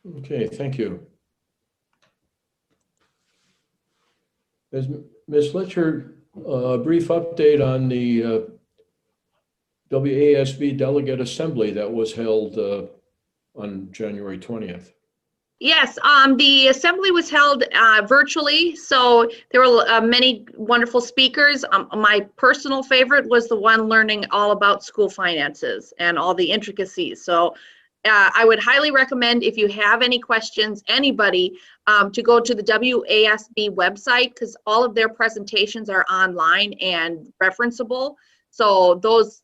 Okay, thank you. Ms. Letcher, a brief update on the WASB Delegate Assembly that was held on January 20th. Yes, the assembly was held virtually, so there were many wonderful speakers. My personal favorite was the one learning all about school finances and all the intricacies. So I would highly recommend, if you have any questions, anybody, to go to the WASB website, because all of their presentations are online and referenceable. So those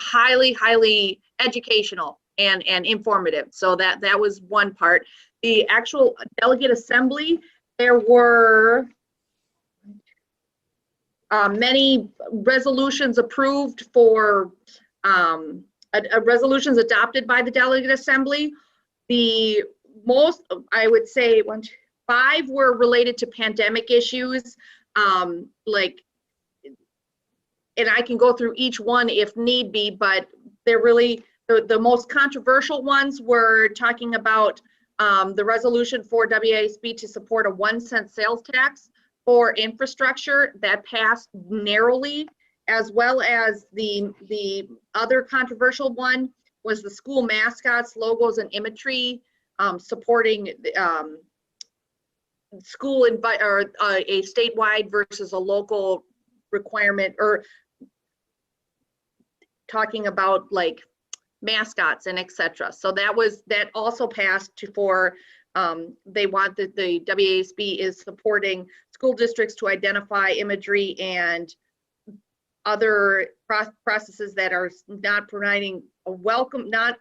highly educational and informative. So that was one part. The actual delegate assembly, there were many resolutions approved for resolutions adopted by the delegate assembly. The most, I would say, 5 were related to pandemic issues, like, and I can go through each one if need be, but they're really, the most controversial ones were talking about the resolution for WASB to support a 1-cent sales tax for infrastructure that passed narrowly, as well as the other controversial one was the school mascots, logos, and imagery, supporting school or a statewide versus a local requirement, or talking about like mascots and etc. So that also passed for they want that the WASB is supporting school districts to identify imagery and other processes that are not providing a welcome, not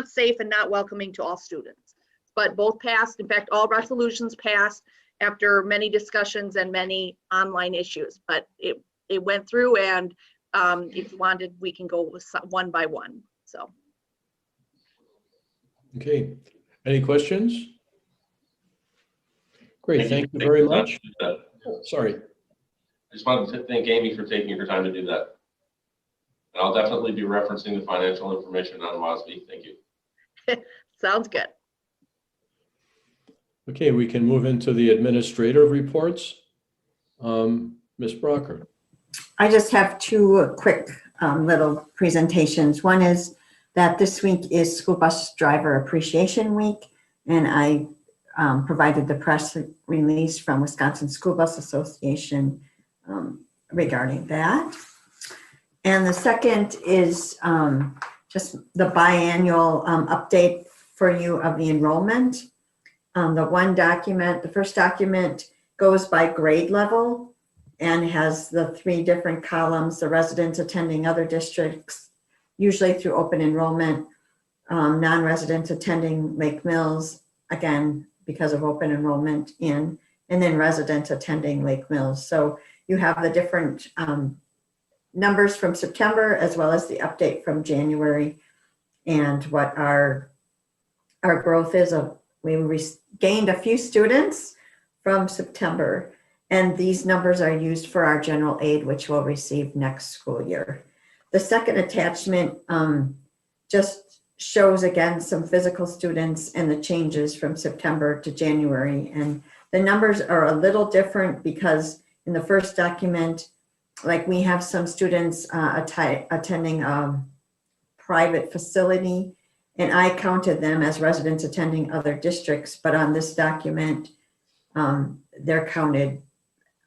safe and not welcoming to all students. But both passed. In fact, all resolutions passed after many discussions and many online issues. But it went through, and if you wanted, we can go with one by one. So. Okay. Any questions? Great. Thank you very much. Sorry. I just wanted to thank Amy for taking her time to do that. And I'll definitely be referencing the financial information on WASB. Thank you. Sounds good. Okay, we can move into the administrative reports. Ms. Brocker. I just have 2 quick little presentations. One is that this week is School Bus Driver Appreciation Week, and I provided the press release from Wisconsin School Bus Association regarding that. And the second is just the biannual update for you of the enrollment. The first document goes by grade level and has the 3 different columns: the residents attending other districts, usually through open enrollment, non-residents attending Lake Mills, again, because of open enrollment and then residents attending Lake Mills. So you have the different numbers from September, as well as the update from January, and what our growth is. We gained a few students from September, and these numbers are used for our general aid, which we'll receive next school year. The second attachment just shows again some physical students and the changes from September to January. And the numbers are a little different because in the first document, like, we have some students attending a private facility, and I counted them as residents attending other districts, but on this document, they're counted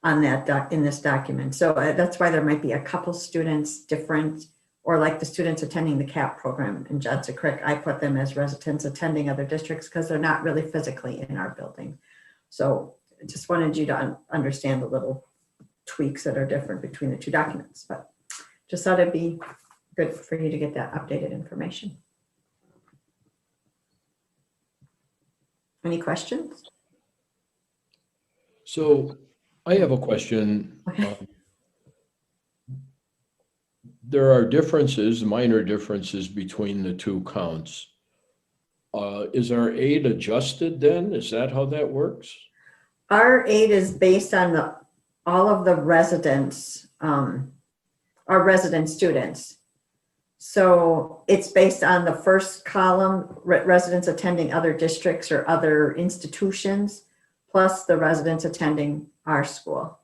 on that in this document. So that's why there might be a couple students different, or like the students attending the CAP program in Johnson Creek, I put them as residents attending other districts because they're not really physically in our building. So I just wanted you to understand the little tweaks that are different between the 2 documents, but just thought it'd be good for you to get that updated information. Any questions? So I have a question. There are differences, minor differences between the 2 counts. Is our aid adjusted then? Is that how that works? Our aid is based on all of the residents, our resident students. So it's based on the first column, residents attending other districts or other institutions, plus the residents attending our school.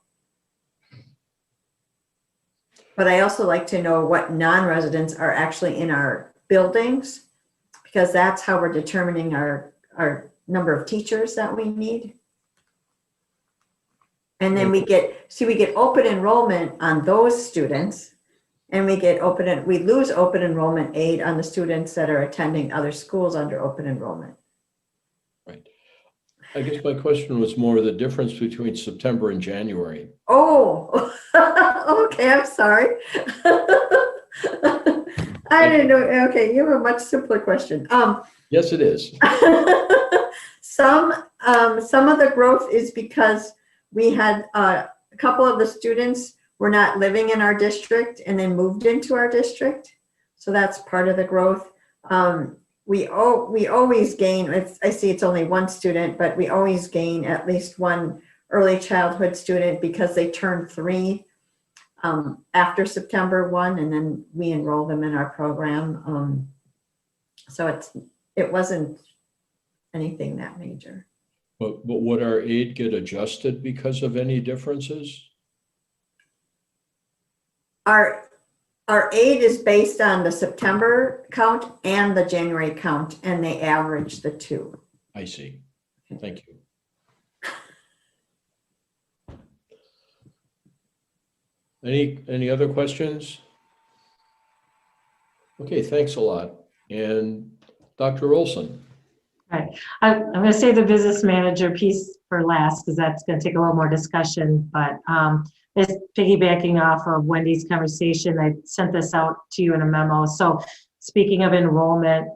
But I also like to know what non-residents are actually in our buildings, because that's how we're determining our number of teachers that we need. And then we get open enrollment on those students, and we lose open enrollment aid on the students that are attending other schools under open enrollment. Right. I guess my question was more the difference between September and January. Oh, okay, I'm sorry. I didn't know. Okay, you have a much simpler question. Yes, it is. Some of the growth is because we had a couple of the students were not living in our district and then moved into our district. So that's part of the growth. We always gain, I see it's only one student, but we always gain at least one early childhood student because they turn 3 after September 1, and then we enroll them in our program. So it wasn't anything that major. But would our aid get adjusted because of any differences? Our aid is based on the September count and the January count, and they average the two. I see. Thank you. Any other questions? Okay, thanks a lot. And Dr. Olson. Right. I'm going to save the business manager piece for last because that's going to take a little more discussion. But it's piggybacking off of Wendy's conversation. I sent this out to you in a memo. So speaking of enrollment,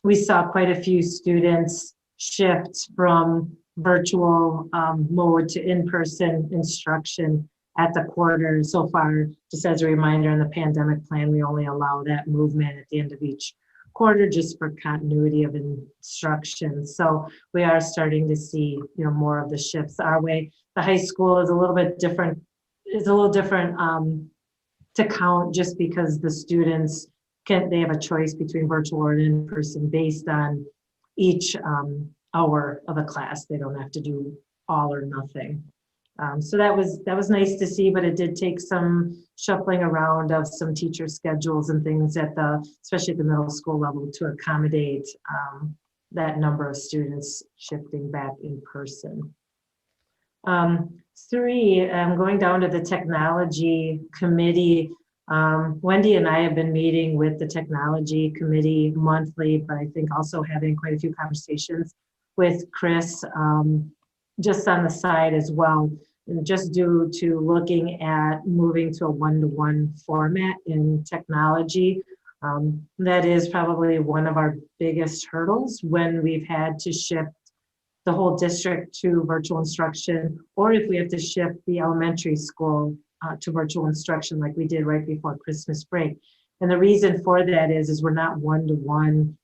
we saw quite a few students shift from virtual mode to in-person instruction at the quarter. So far, just as a reminder, in the pandemic plan, we only allow that movement at the end of each quarter just for continuity of instruction. So we are starting to see, more of the shifts our way. The high school is a little bit different. It's a little different to count just because the students they have a choice between virtual or in-person based on each hour of a class. They don't have to do all or nothing. So that was nice to see, but it did take some shuffling around of some teacher schedules and things especially at the middle school level to accommodate that number of students shifting back in person. 3, going down to the technology committee. Wendy and I have been meeting with the technology committee monthly, but I think also having quite a few conversations with Chris just on the side as well, and just due to looking at moving to a one-to-one format in technology. That is probably one of our biggest hurdles when we've had to shift the whole district to virtual instruction, or if we have to shift the elementary school to virtual instruction like we did right before Christmas break. And the reason for that is we're not one-to-one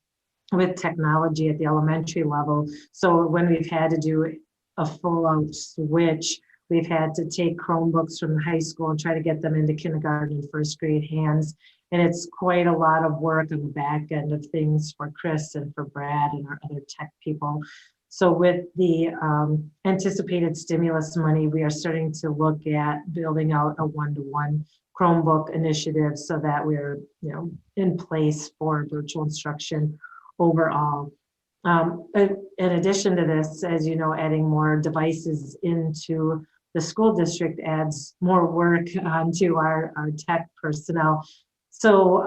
with technology at the elementary level. So when we've had to do a full-out switch, we've had to take Chromebooks from the high school and try to get them into kindergarten and first grade hands. And it's quite a lot of work on the back end of things for Chris and for Brad and our other tech people. So with the anticipated stimulus money, we are starting to look at building out a one-to-one Chromebook initiative so that we're in place for virtual instruction overall. In addition to this, as you know, adding more devices into the school district adds more work to our tech personnel. So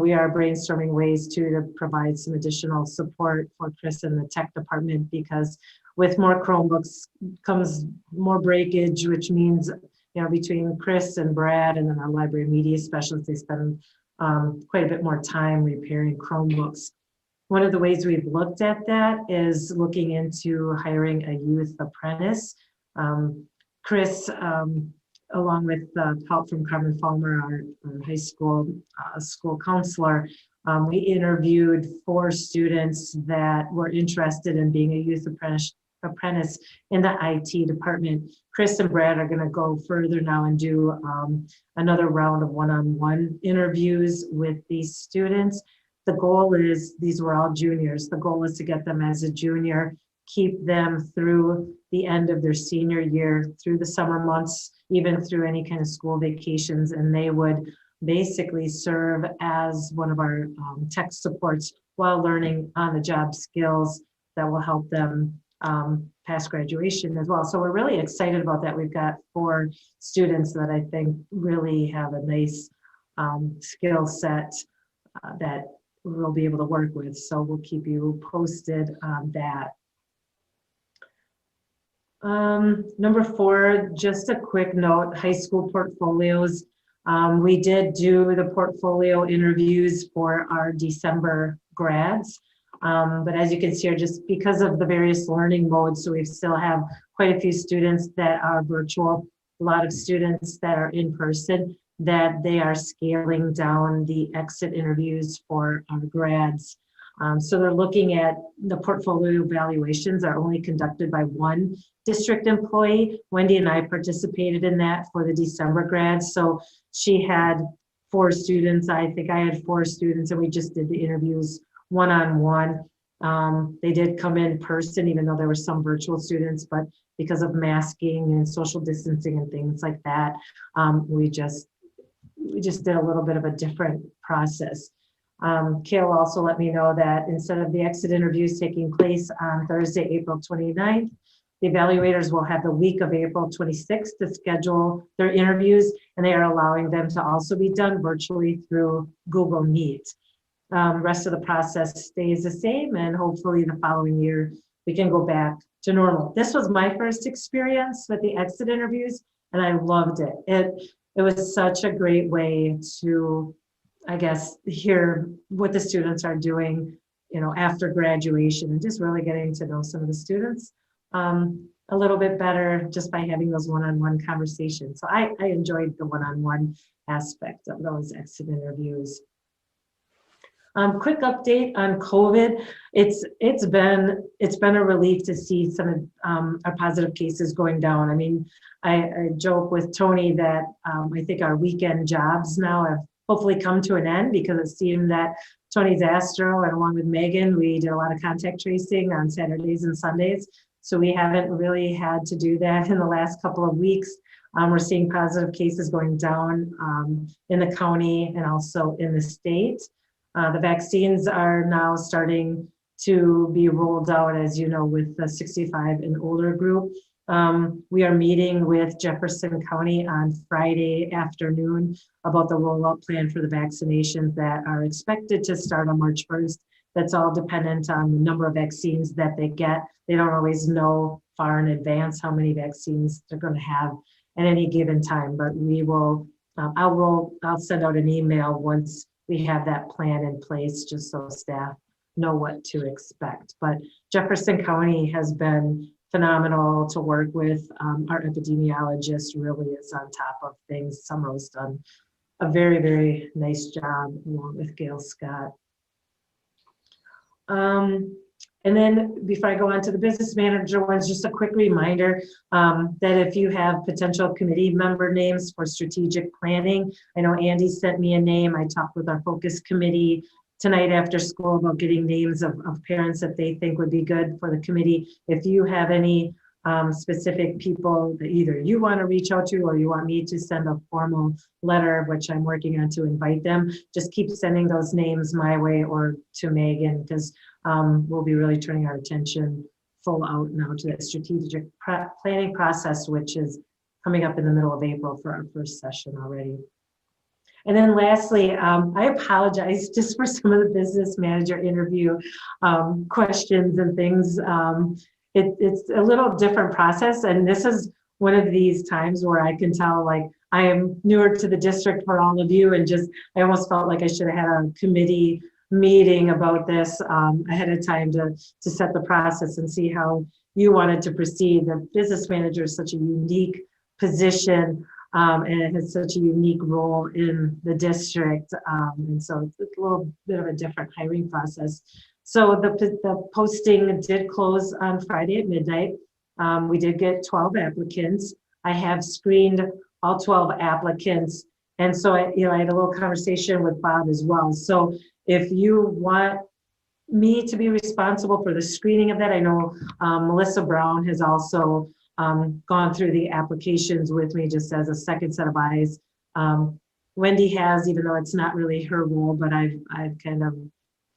we are brainstorming ways to provide some additional support for Chris and the tech department, because with more Chromebooks comes more breakage, which means, between Chris and Brad and then our library media specialists, they spend quite a bit more time repairing Chromebooks. One of the ways we've looked at that is looking into hiring a youth apprentice. Chris, along with help from Carmen Falmer, our high school school counselor, we interviewed 4 students that were interested in being a youth Apprentice in the IT department. Chris and Brad are going to go further now and do another round of one-on-one interviews with these students. The goal is, these were all juniors, the goal is to get them as a junior, keep them through the end of their senior year, through the summer months, even through any kind of school vacations, and they would basically serve as one of our tech supports while learning on-the-job skills that will help them pass graduation as well. So we're really excited about that. We've got 4 students that I think really have a nice skill set that we'll be able to work with. So we'll keep you posted on that. Number 4, just a quick note, high school portfolios. We did do the portfolio interviews for our December grads. But as you can see here, just because of the various learning modes, so we still have quite a few students that are virtual, a lot of students that are in person, that they are scaling down the exit interviews for our grads. So they're looking at the portfolio evaluations are only conducted by 1 district employee. Wendy and I participated in that for the December grads. So she had 4 students, I think I had 4 students, and we just did the interviews one-on-one. They did come in person, even though there were some virtual students, but because of masking and social distancing and things like that, we just did a little bit of a different process. Kale also let me know that instead of the exit interviews taking place on Thursday, April 29th, the evaluators will have the week of April 26th to schedule their interviews, and they are allowing them to also be done virtually through Google Meet. Rest of the process stays the same, and hopefully the following year we can go back to normal. This was my first experience with the exit interviews, and I loved it. It was such a great way to, I guess, hear what the students are doing, you know, after graduation, and just really getting to know some of the students a little bit better just by having those one-on-one conversations. So I enjoyed the one-on-one aspect of those exit interviews. Quick update on COVID. It's been a relief to see some of our positive cases going down. I mean, I joke with Tony that I think our weekend jobs now have hopefully come to an end, because it seemed that Tony's Astro, and along with Megan, we did a lot of contact tracing on Saturdays and Sundays. So we haven't really had to do that in the last couple of weeks. We're seeing positive cases going down in the county and also in the state. The vaccines are now starting to be rolled out, as you know, with the 65 and older group. We are meeting with Jefferson County on Friday afternoon about the rollout plan for the vaccinations that are expected to start on March 1st. That's all dependent on the number of vaccines that they get. They don't always know far in advance how many vaccines they're going to have at any given time, but we will, I'll send out an email once we have that plan in place, just so staff know what to expect. But Jefferson County has been phenomenal to work with. Our epidemiologist really is on top of things. Summer's done a very, very nice job along with Gail Scott. And then before I go on to the business manager ones, just a quick reminder that if you have potential committee member names for strategic planning, I know Andy sent me a name. I talked with our focus committee tonight after school about getting names of parents that they think would be good for the committee. If you have any specific people that either you want to reach out to, or you want me to send a formal letter, which I'm working on, to invite them, just keep sending those names my way or to Megan, because we'll be really turning our attention full out now to that strategic planning process, which is coming up in the middle of April for our first session already. And then lastly, I apologize just for some of the business manager interview questions and things. It's a little different process, and this is one of these times where I can tell, like, I am newer to the district for all of you, and just I almost felt like I should have had a committee meeting about this ahead of time to set the process and see how you wanted to proceed. The business manager is such a unique position, and it has such a unique role in the district, and so it's a little bit of a different hiring process. So the posting did close on Friday at midnight. We did get 12 applicants. I have screened all 12 applicants. And so I had a little conversation with Bob as well. So if you want me to be responsible for the screening of that, I know Melissa Brown has also gone through the applications with me just as a second set of eyes. Wendy has, even though it's not really her role, but I've kind of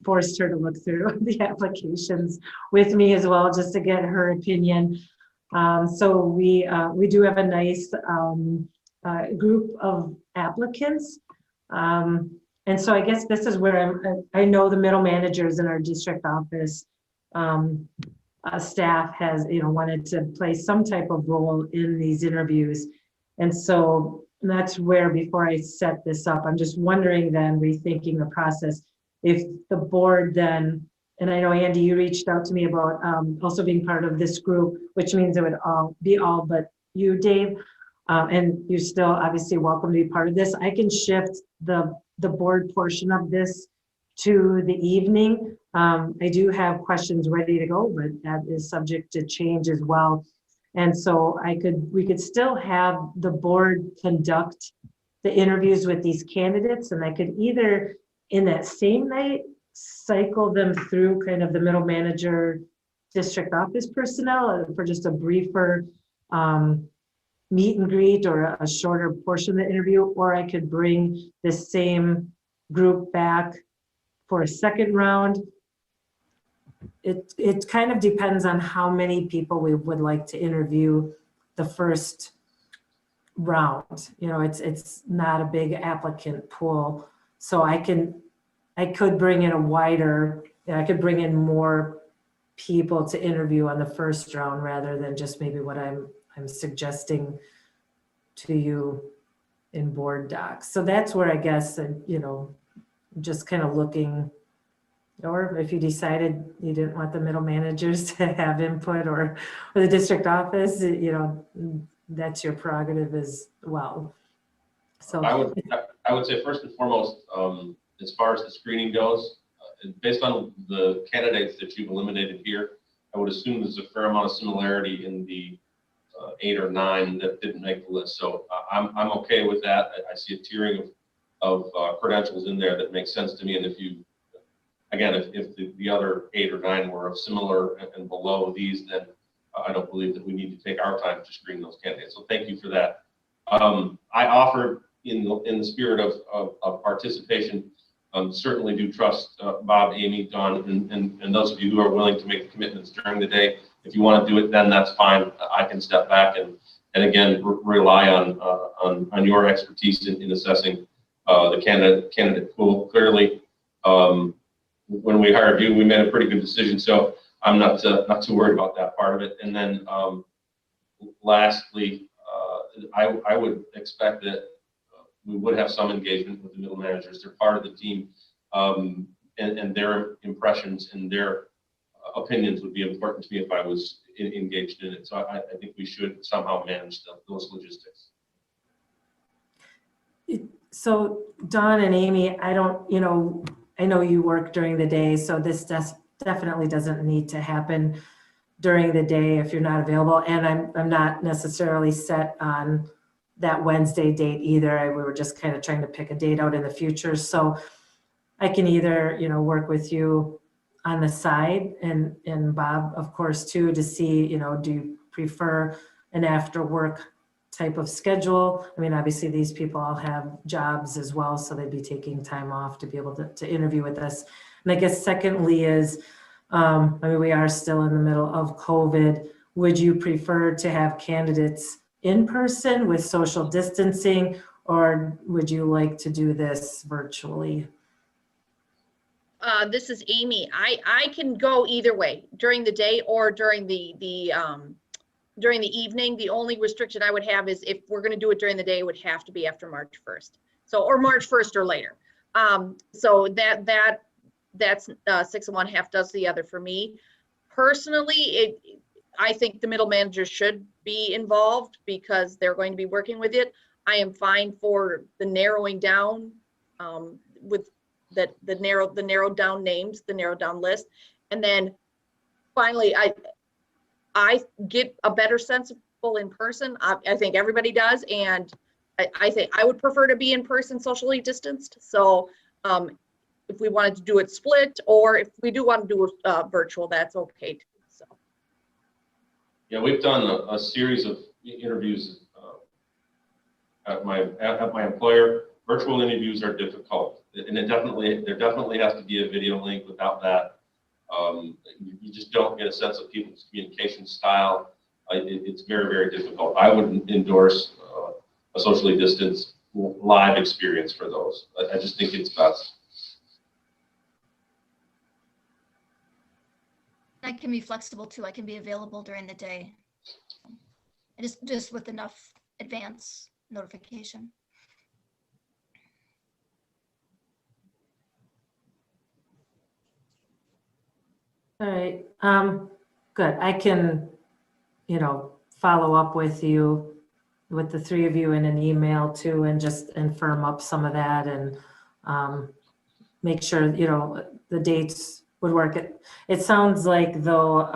forced her to look through the applications with me as well, just to get her opinion. So we do have a nice group of applicants. And so I guess this is where I know the middle managers in our district office staff has, wanted to play some type of role in these interviews. And so that's where, before I set this up, I'm just wondering then, rethinking the process, if the board then, and I know Andy, you reached out to me about also being part of this group, which means it would be all but you, Dave, and you're still obviously welcome to be part of this. I can shift the board portion of this to the evening. I do have questions ready to go, but that is subject to change as well. And so we could still have the board conduct the interviews with these candidates, and I could either in that same night cycle them through kind of the middle manager district office personnel for just a briefer meet and greet or a shorter portion of the interview, or I could bring the same group back for a second round. It kind of depends on how many people we would like to interview the first round. It's not a big applicant pool, so I could bring in I could bring in more people to interview on the first round rather than just maybe what I'm suggesting to you in board docs. So that's where I guess, just kind of looking, or if you decided you didn't want the middle managers to have input or the district office, that's your prerogative as well. So I would say first and foremost, as far as the screening goes, based on the candidates that you've eliminated here, I would assume there's a fair amount of similarity in the 8 or 9 that didn't make the list. So I'm okay with that. I see a tiering of credentials in there that makes sense to me. And if the other 8 or 9 were of similar and below these, then I don't believe that we need to take our time to screen those candidates. So thank you for that. I offer in the spirit of participation, certainly do trust Bob, Amy, Don, and those of you who are willing to make the commitments during the day. If you want to do it, then that's fine. I can step back and again rely on your expertise in assessing the candidate pool. Clearly, when we hired you, we made a pretty good decision, so I'm not too worried about that part of it. And then lastly, I would expect that we would have some engagement with the middle managers. They're part of the team, and their impressions and their opinions would be important to me if I was engaged in it. So I think we should somehow manage those logistics. So Don and Amy, I know you work during the day, so this definitely doesn't need to happen during the day if you're not available. And I'm not necessarily set on that Wednesday date either. We were just kind of trying to pick a date out in the future. So I can either, work with you on the side and Bob, of course, too, to see, do you prefer an after work type of schedule? I mean, obviously these people all have jobs as well, so they'd be taking time off to be able to interview with us. And I guess secondly is, we are still in the middle of COVID. Would you prefer to have candidates in person with social distancing, or would you like to do this virtually? This is Amy. I can go either way, during the day or during the evening. The only restriction I would have is if we're going to do it during the day, it would have to be after March 1st. So, or March 1st or later. So that's 6 of one, half does the other for me. Personally, I think the middle managers should be involved because they're going to be working with it. I am fine for the narrowing down with the narrowed down names, the narrowed down list. And then finally, I get a better sense of people in person. I think everybody does. And I think I would prefer to be in person, socially distanced. So if we wanted to do it split, or if we do want to do it virtual, that's okay too. So. Yeah, we've done a series of interviews at my employer. Virtual interviews are difficult, and there definitely has to be a video link. Without that, you just don't get a sense of people's communication style. It's very, very difficult. I wouldn't endorse a socially distanced live experience for those. I just think it's best. I can be flexible too. I can be available during the day. Just with enough advance notification. All right, good. I can, follow up with you, with the three of you in an email too, and just firm up some of that and make sure, the dates would work. It sounds like though,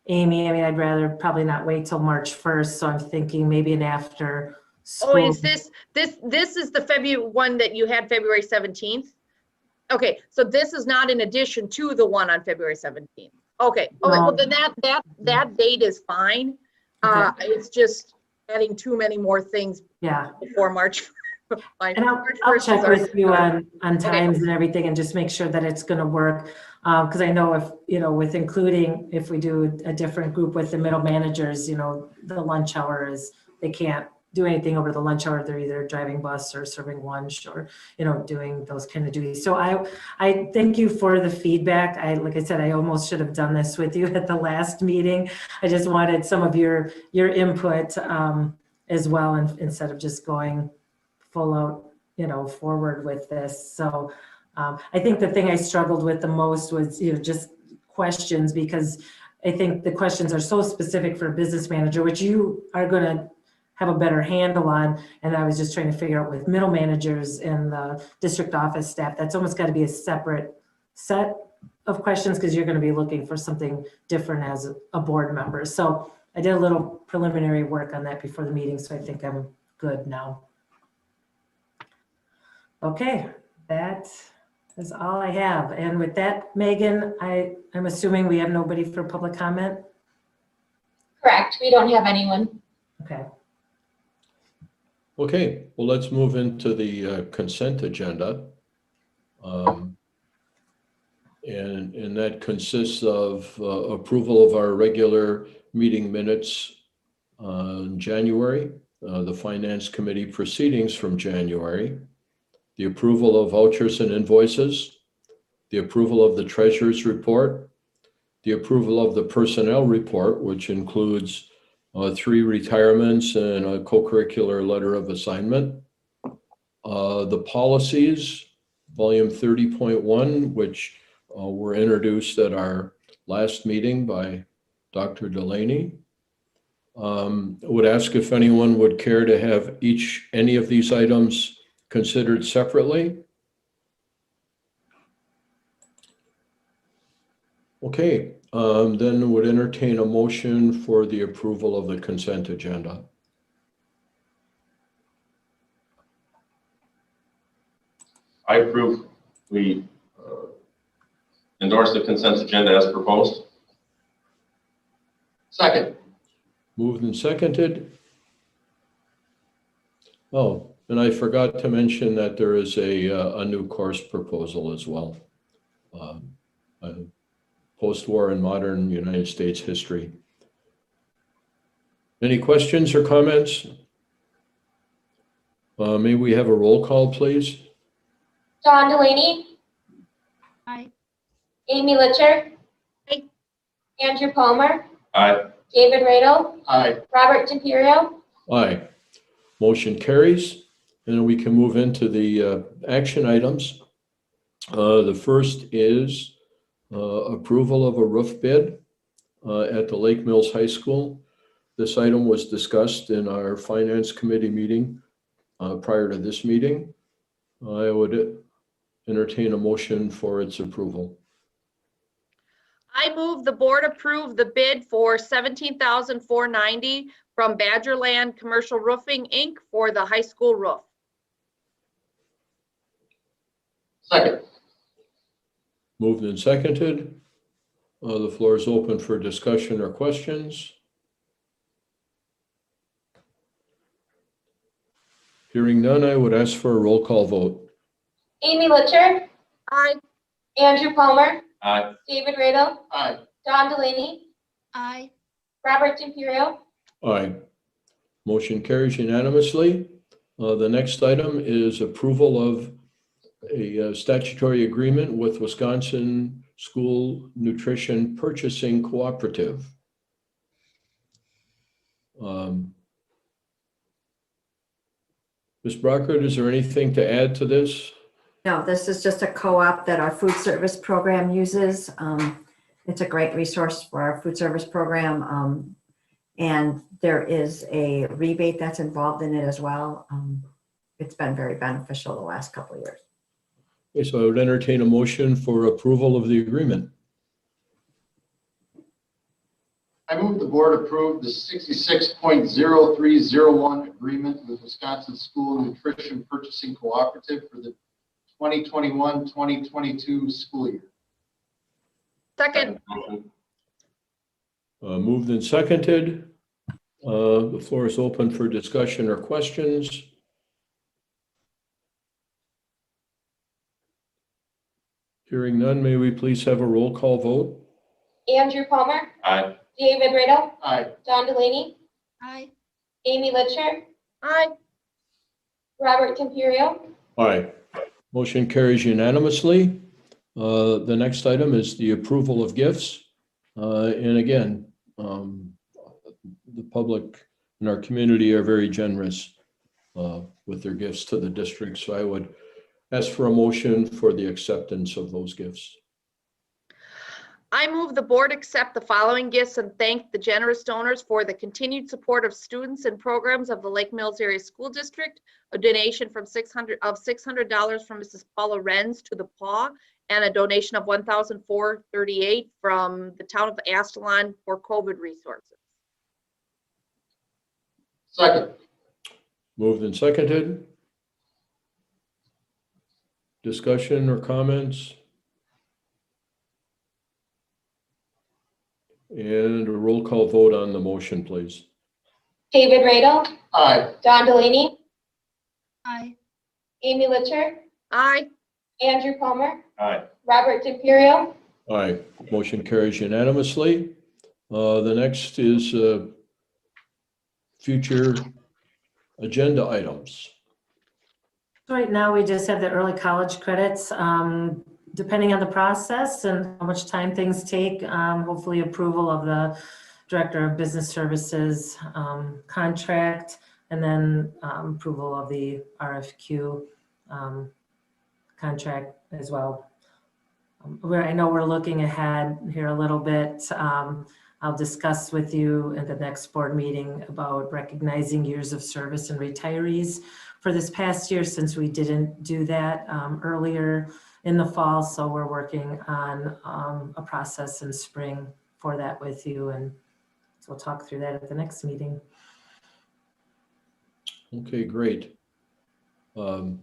Amy, I mean, I'd rather probably not wait till March 1st. So I'm thinking maybe an after school. Oh, is this is the February one that you had February 17th? Okay, so this is not in addition to the one on February 17th. Okay, well then that date is fine. Okay. It's just adding too many more things Yeah. before March. And I'll check with you on times and everything and just make sure that it's going to work. Because I know if, with including, if we do a different group with the middle managers, the lunch hour is, they can't do anything over the lunch hour. They're either driving bus or serving lunch or, doing those kind of duties. So I thank you for the feedback. Like I said, I almost should have done this with you at the last meeting. I just wanted some of your input as well, and instead of just going full out, forward with this. So I think the thing I struggled with the most was, just questions, because I think the questions are so specific for a business manager, which you are going to have a better handle on. And I was just trying to figure out with middle managers and the district office staff, that's almost got to be a separate set of questions, because you're going to be looking for something different as a board member. So I did a little preliminary work on that before the meeting. So I think I'm good now. Okay, that is all I have. And with that, Megan, I'm assuming we have nobody for public comment? Correct. We don't have anyone. Okay. Okay, well, let's move into the consent agenda. And that consists of approval of our regular meeting minutes in January, the Finance Committee proceedings from January, the approval of vouchers and invoices, the approval of the treasurer's report, the approval of the personnel report, which includes 3 retirements and a co-curricular letter of assignment, the policies, volume 30.1, which were introduced at our last meeting by Dr. Delaney. I would ask if anyone would care to have any of these items considered separately. Okay, then would entertain a motion for the approval of the consent agenda. I approve we endorse the consent agenda as proposed. Second. Moved and seconded. Oh, and I forgot to mention that there is a new course proposal as well. Post-war and modern United States history. Any questions or comments? May we have a roll call, please? Dawn Delaney. Aye. Amy Litcher. Aye. Andrew Palmer. Aye. David Radel. Aye. Robert DiPiero. Aye. Motion carries. And then we can move into the action items. The first is approval of a roof bid at the Lake Mills High School. This item was discussed in our Finance Committee meeting prior to this meeting. I would entertain a motion for its approval. I move the board approve the bid for $17,490 from Badgerland Commercial Roofing, Inc. for the high school roof. Second. Moved and seconded. The floor is open for discussion or questions. Hearing none, I would ask for a roll call vote. Amy Litcher, Aye. Andrew Palmer, Aye. David Radel, Aye. Don Delaney, Aye. Robert D'Imperio, Aye. Motion carries unanimously. The next item is approval of a statutory agreement with Wisconsin School Nutrition Purchasing Cooperative. Ms. Brockert, is there anything to add to this? No, this is just a co-op that our food service program uses. It's a great resource for our food service program. And there is a rebate that's involved in it as well. It's been very beneficial the last couple of years. Okay, so I would entertain a motion for approval of the agreement. I move the board approve the 66.0301 agreement with Wisconsin School Nutrition Purchasing Cooperative for the 2021-2022 school year. Second. Motion. Moved and seconded. The floor is open for discussion or questions. Hearing none, may we please have a roll call vote? Andrew Palmer, Aye. David Radel, Aye. Don Delaney, Aye. Amy Litcher, Aye. Robert D'Imperio, Aye. Motion carries unanimously. The next item is the approval of gifts. And again, the public in our community are very generous with their gifts to the district. So I would ask for a motion for the acceptance of those gifts. I move the board accept the following gifts and thank the generous donors for the continued support of students and programs of the Lake Mills Area School District. A donation from $600 from Mrs. Paula Renz to the PAW, and a donation of $1,438 from the town of Astalon for COVID resources. Second. Moved and seconded. Discussion or comments? And a roll call vote on the motion, please. David Radel, Aye. Don Delaney, Aye. Amy Litcher, Aye. Andrew Palmer, Aye. Robert D'Imperio, Aye. Motion carries unanimously. The next is future agenda items. Right now, we just have the early college credits. Depending on the process and how much time things take, hopefully approval of the Director of Business Services contract, and then approval of the RFQ contract as well. I know we're looking ahead here a little bit. I'll discuss with you at the next board meeting about recognizing years of service and retirees for this past year, since we didn't do that earlier in the fall. So we're working on a process in spring for that with you, and so we'll talk through that at the next meeting. Okay, great. The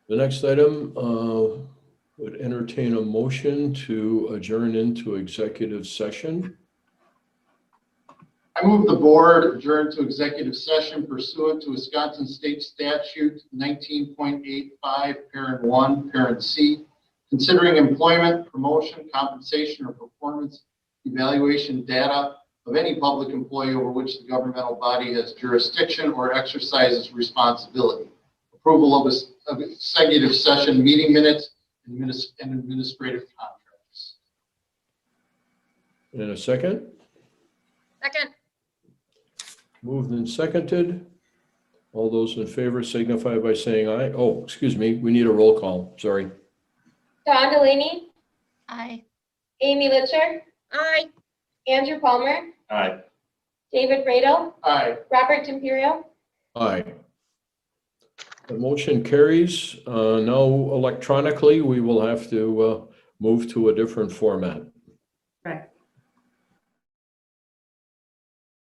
next item would entertain a motion to adjourn into executive session. I move the board adjourn to executive session pursuant to Wisconsin State Statute 19.85, Parent 1, Parent C, considering employment, promotion, compensation, or performance evaluation data of any public employee over which the governmental body has jurisdiction or exercises responsibility. Approval of executive session meeting minutes and administrative contracts. And a second? Second. Moved and seconded. All those in favor signify by saying aye. Oh, excuse me, we need a roll call, sorry. Don Delaney, Aye. Amy Litcher, Aye. Andrew Palmer, Aye. David Radel, Aye. Robert D'Imperio, Aye. The motion carries. Now electronically, we will have to move to a different format.